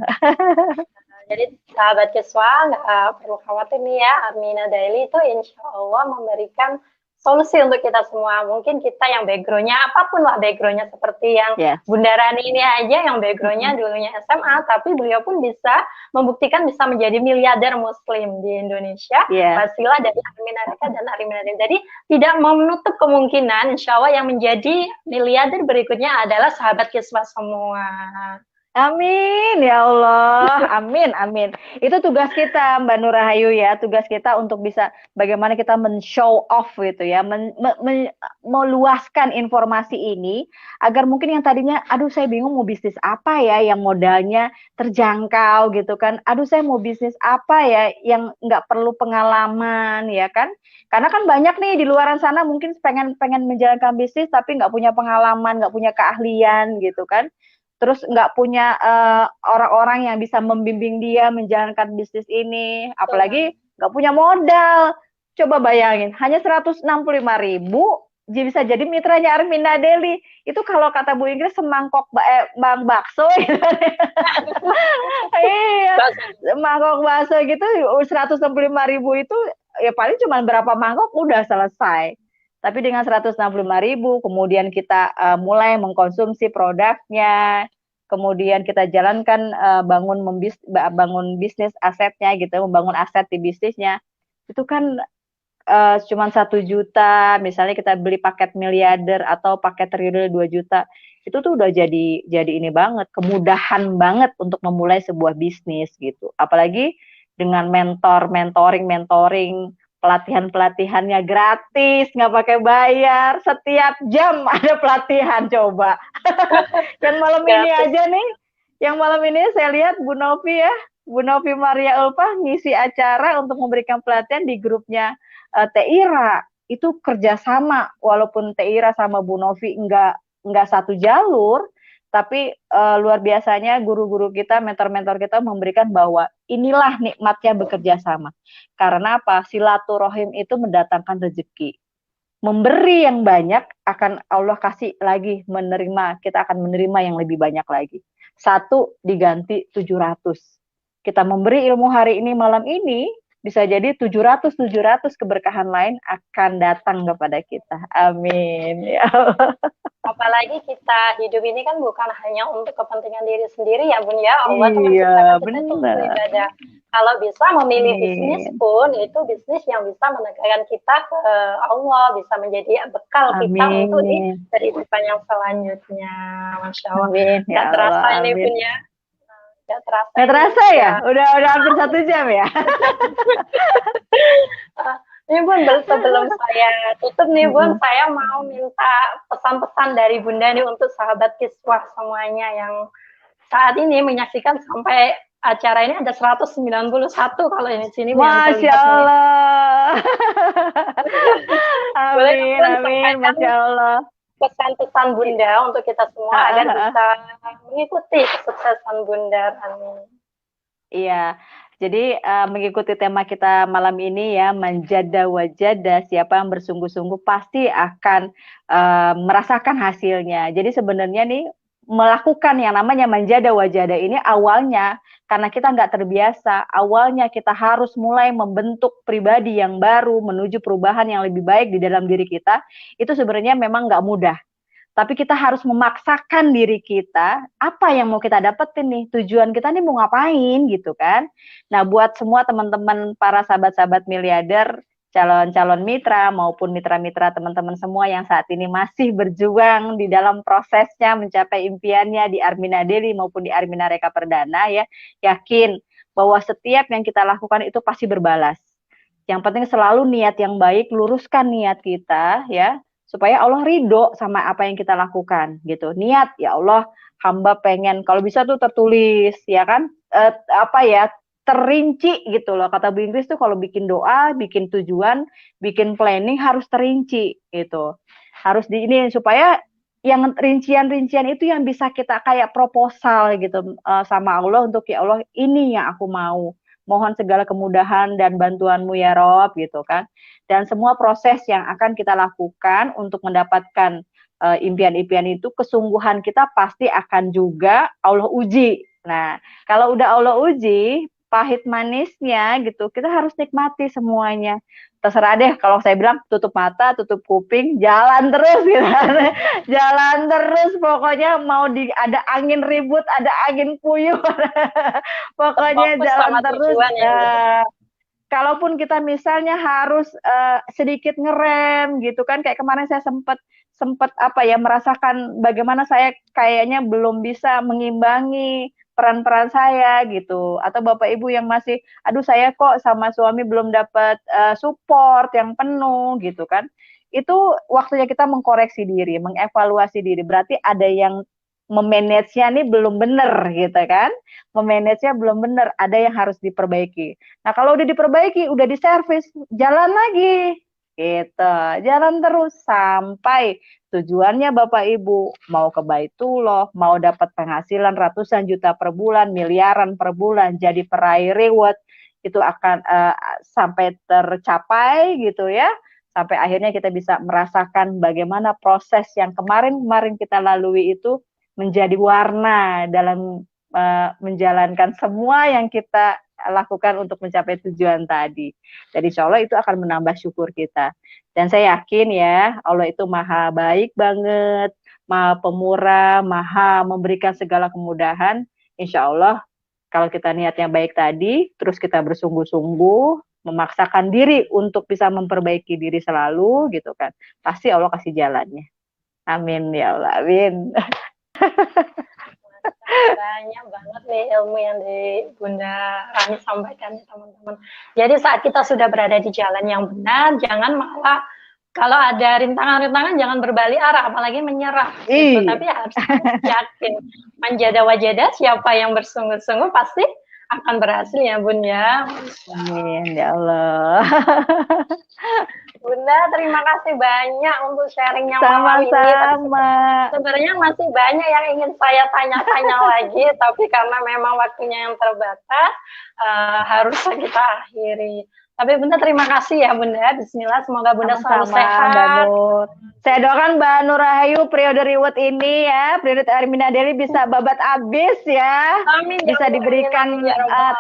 Jadi sahabat Kiswa nggak perlu khawatir nih ya, Armina Daily itu insya Allah memberikan solusi untuk kita semua. Mungkin kita yang backgroundnya apapun lah backgroundnya, seperti yang Bunda Rani ini aja yang backgroundnya dulunya SMA, tapi beliau pun bisa membuktikan bisa menjadi miliarder muslim di Indonesia. Wasilah dari Arminareka dan Arminareka. Jadi tidak menutup kemungkinan insya Allah yang menjadi miliarder berikutnya adalah sahabat Kiswah semua. Amin ya Allah, amin amin. Itu tugas kita Mbak Nur Rahayu ya, tugas kita untuk bisa bagaimana kita men-show off gitu ya, meluaskan informasi ini agar mungkin yang tadinya, aduh saya bingung mau bisnis apa ya yang modalnya terjangkau gitu kan, aduh saya mau bisnis apa ya yang nggak perlu pengalaman ya kan, karena kan banyak nih di luaran sana mungkin pengen menjalankan bisnis tapi nggak punya pengalaman, nggak punya keahlian gitu kan. Terus nggak punya orang-orang yang bisa membimbing dia menjalankan bisnis ini, apalagi nggak punya modal. Coba bayangin, hanya 165.000 bisa jadi mitranya Armina Deli. Itu kalau kata Bu Inggris semangkok bakso gitu. Iya, mangkok bakso gitu 165.000 itu ya paling cuma berapa mangkok udah selesai. Tapi dengan 165.000, kemudian kita mulai mengkonsumsi produknya, kemudian kita jalankan bangun bisnis asetnya gitu, membangun aset di bisnisnya, itu kan cuma 1 juta, misalnya kita beli paket miliarder atau paket triliun 2 juta, itu tuh udah jadi ini banget, kemudahan banget untuk memulai sebuah bisnis gitu. Apalagi dengan mentoring, pelatihannya gratis, nggak pakai bayar, setiap jam ada pelatihan, coba. Dan malam ini aja nih, yang malam ini saya lihat Bu Novi ya, Bu Novi Maria Ulfa ngisi acara untuk memberikan pelatihan di grupnya Teira. Itu kerjasama, walaupun Teira sama Bu Novi nggak satu jalur, tapi luar biasanya guru-guru kita, mentor-mentor kita memberikan bahwa inilah nikmatnya bekerja sama. Karena apa? Silaturahim itu mendatangkan rezeki. Memberi yang banyak akan Allah kasih lagi, kita akan menerima yang lebih banyak lagi. 1 diganti 700. Kita memberi ilmu hari ini, malam ini, bisa jadi 700 keberkahan lain akan datang kepada kita. Amin. Ya Allah. Apalagi kita hidup ini kan bukan hanya untuk kepentingan diri sendiri ya Bun ya. Allah tuh menciptakan kita untuk beribadah. Kalau bisa memilih bisnis pun, itu bisnis yang bisa menegakkan kita ke Allah, bisa menjadi bekal kita untuk di kehidupan yang selanjutnya. Masya Allah. Gak terasa ini Bun ya. Gak terasa ya? Udah hampir 1 jam ya? Ini Bun, sebelum saya tutup nih Bun, saya mau minta pesan-pesan dari Bunda nih untuk sahabat Kiswah semuanya yang saat ini menyaksikan sampai acara ini ada 191 kalau ini sini. Masya Allah. Amin, Masya Allah. Pesan-pesan Bunda untuk kita semua agar bisa mengikuti kesuksesan Bunda. Amin. Iya, jadi mengikuti tema kita malam ini ya, manjada wajada, siapa yang bersungguh-sungguh pasti akan merasakan hasilnya. Jadi sebenarnya nih, melakukan yang namanya manjada wajada ini awalnya karena kita nggak terbiasa, awalnya kita harus mulai membentuk pribadi yang baru menuju perubahan yang lebih baik di dalam diri kita, itu sebenarnya memang nggak mudah. Tapi kita harus memaksakan diri kita, apa yang mau kita dapetin nih, tujuan kita nih mau ngapain gitu kan. Nah buat semua teman-teman para sahabat-sahabat miliarder, calon-calon mitra maupun mitra-mitra teman-teman semua yang saat ini masih berjuang di dalam prosesnya mencapai impiannya di Armina Deli maupun di Armina Reka Perdana ya, yakin bahwa setiap yang kita lakukan itu pasti berbalas. Yang penting selalu niat yang baik, luruskan niat kita ya, supaya Allah ridho sama apa yang kita lakukan gitu. Niat, ya Allah, hamba pengen, kalau bisa tuh tertulis ya kan, terinci gitu loh. Kata Bu Inggris tuh kalau bikin doa, bikin tujuan, bikin planning harus terinci gitu. Harus di ini supaya yang rincian-rincian itu yang bisa kita kayak proposal gitu sama Allah untuk ya Allah ini yang aku mau. Mohon segala kemudahan dan bantuanmu ya Rob gitu kan. Dan semua proses yang akan kita lakukan untuk mendapatkan impian-impian itu, kesungguhan kita pasti akan juga Allah uji. Nah, kalau udah Allah uji, pahit manisnya gitu, kita harus nikmati semuanya. Terserah deh, kalau saya bilang tutup mata, tutup kuping, jalan terus gitu. Jalan terus, pokoknya mau ada angin ribut, ada angin puyuh, pokoknya Fokus jalan sama terus. tujuan ya Bunda. Kalaupun kita misalnya harus sedikit ngerem gitu kan, kayak kemarin saya sempat sempat apa ya, merasakan bagaimana saya kayaknya belum bisa mengimbangi peran-peran saya gitu, atau bapak ibu yang masih aduh saya kok sama suami belum dapat support yang penuh gitu kan, itu waktunya kita mengkoreksi diri, mengevaluasi diri, berarti ada yang memanage-nya nih belum benar gitu kan, memanage-nya belum benar, ada yang harus diperbaiki. Nah, kalau udah diperbaiki, udah diservis, jalan lagi. Gitu. Jalan terus sampai tujuannya Bapak Ibu mau ke Baitullah, mau dapat penghasilan ratusan juta per bulan, miliaran per bulan, jadi peraih reward, itu akan sampai tercapai gitu ya. Sampai akhirnya kita bisa merasakan bagaimana proses yang kemarin-kemarin kita lalui itu menjadi warna dalam menjalankan semua yang kita lakukan untuk mencapai tujuan tadi. Dan insya Allah itu akan menambah syukur kita. Dan saya yakin ya, Allah itu maha baik banget, maha pemurah, maha memberikan segala kemudahan. Insya Allah kalau kita niatnya baik tadi, terus kita bersungguh-sungguh, memaksakan diri untuk bisa memperbaiki diri selalu gitu kan, pasti Allah kasih jalannya. Amin ya Allah, amin. Banyak banget nih ilmu yang di Bunda Rani sampaikan ya teman-teman. Jadi saat kita sudah berada di jalan yang benar, jangan malah kalau ada rintangan-rintangan jangan berbalik arah, apalagi menyerah gitu. Tapi harus yakin, manjada wajada, siapa yang bersungguh-sungguh pasti akan berhasil ya Bun ya. Amin ya Allah. Bunda, terima kasih banyak untuk sharingnya malam ini. Sama-sama. Sebenarnya masih banyak yang ingin saya tanya-tanya lagi, tapi karena memang waktunya yang terbatas, harus kita akhiri. Tapi Bunda terima kasih ya Bunda. Bismillah, semoga Bunda selalu sehat. Mbak Nur. Saya doakan Mbak Nur Rahayu periode reward ini ya, periode Armina Deli bisa babat abis ya. Amin. Bisa diberikan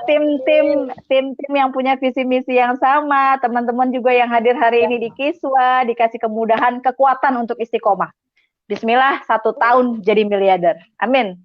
tim-tim yang punya visi misi yang sama, teman-teman juga yang hadir hari ini di Kiswa dikasih kemudahan, kekuatan untuk istiqomah. Bismillah 1 tahun jadi miliarder. Amin.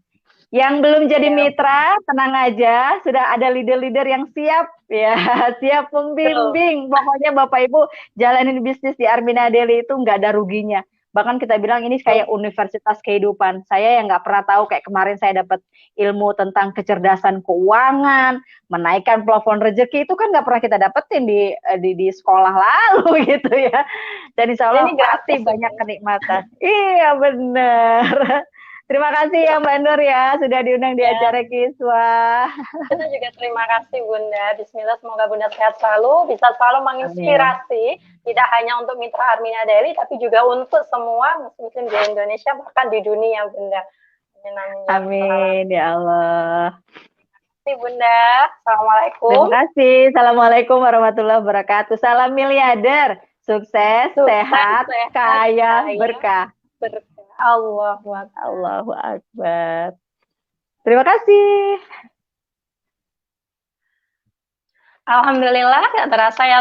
Yang belum jadi mitra, tenang aja, sudah ada leader-leader yang siap ya, siap membimbing. Pokoknya Bapak Ibu jalanin bisnis di Armina Deli itu nggak ada ruginya. Bahkan kita bilang ini kayak universitas kehidupan. Saya yang nggak pernah tahu, kayak kemarin saya dapat ilmu tentang kecerdasan keuangan, menaikkan plafon rezeki, itu kan nggak pernah kita dapetin di sekolah lalu gitu ya. Dan insya Allah pasti banyak kenikmatan. Iya benar. Terima kasih ya Mbak Nur ya, sudah diundang di acara Kiswa. Kita juga terima kasih Bunda. Bismillah, semoga Bunda sehat selalu, bisa selalu menginspirasi, tidak hanya untuk mitra Armina Deli, tapi juga untuk semua muslim di Indonesia, bahkan di dunia Bunda. Amin ya Allah. Terima kasih Bunda. Assalamualaikum. Terima kasih. Assalamualaikum warahmatullahi wabarakatuh. Salam miliarder, sukses, sehat, kaya, berkah. Allahu Akbar. Terima kasih. Alhamdulillah, gak terasa ya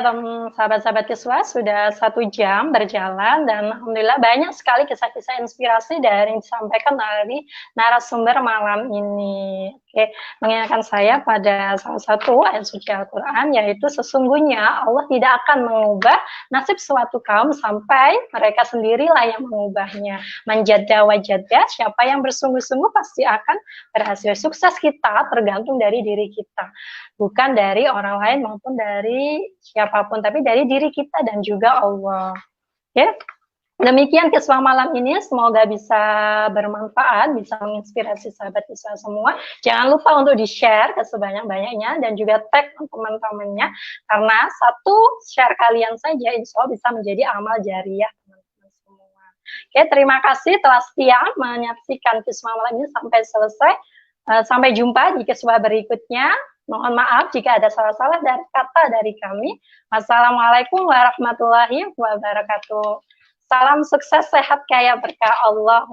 sahabat-sahabat Kiswa, sudah 1 jam berjalan dan Alhamdulillah banyak sekali kisah-kisah inspirasi dari yang disampaikan dari narasumber malam ini. Oke, mengingatkan saya pada salah satu ayat suci Al-Quran, yaitu sesungguhnya Allah tidak akan mengubah nasib suatu kaum sampai mereka sendirilah yang mengubahnya. Manjada wajada, siapa yang bersungguh-sungguh pasti akan berhasil. Sukses kita tergantung dari diri kita, bukan dari orang lain maupun dari siapapun, tapi dari diri kita dan juga Allah. Ya, demikian Kiswa malam ini, semoga bisa bermanfaat, bisa menginspirasi sahabat Kiswa semua. Jangan lupa untuk di-share ke sebanyak-banyaknya dan juga tag teman-temannya, karena 1 share kalian saja insya Allah bisa menjadi amal jariah teman-teman semua. Oke, terima kasih telah setia menyaksikan Kiswa malam ini sampai selesai. Sampai jumpa di Kiswa berikutnya. Mohon maaf jika ada salah-salah dari kata dari kami. Wassalamualaikum warahmatullahi wabarakatuh. Salam sukses, sehat, kaya, berkah. Allah.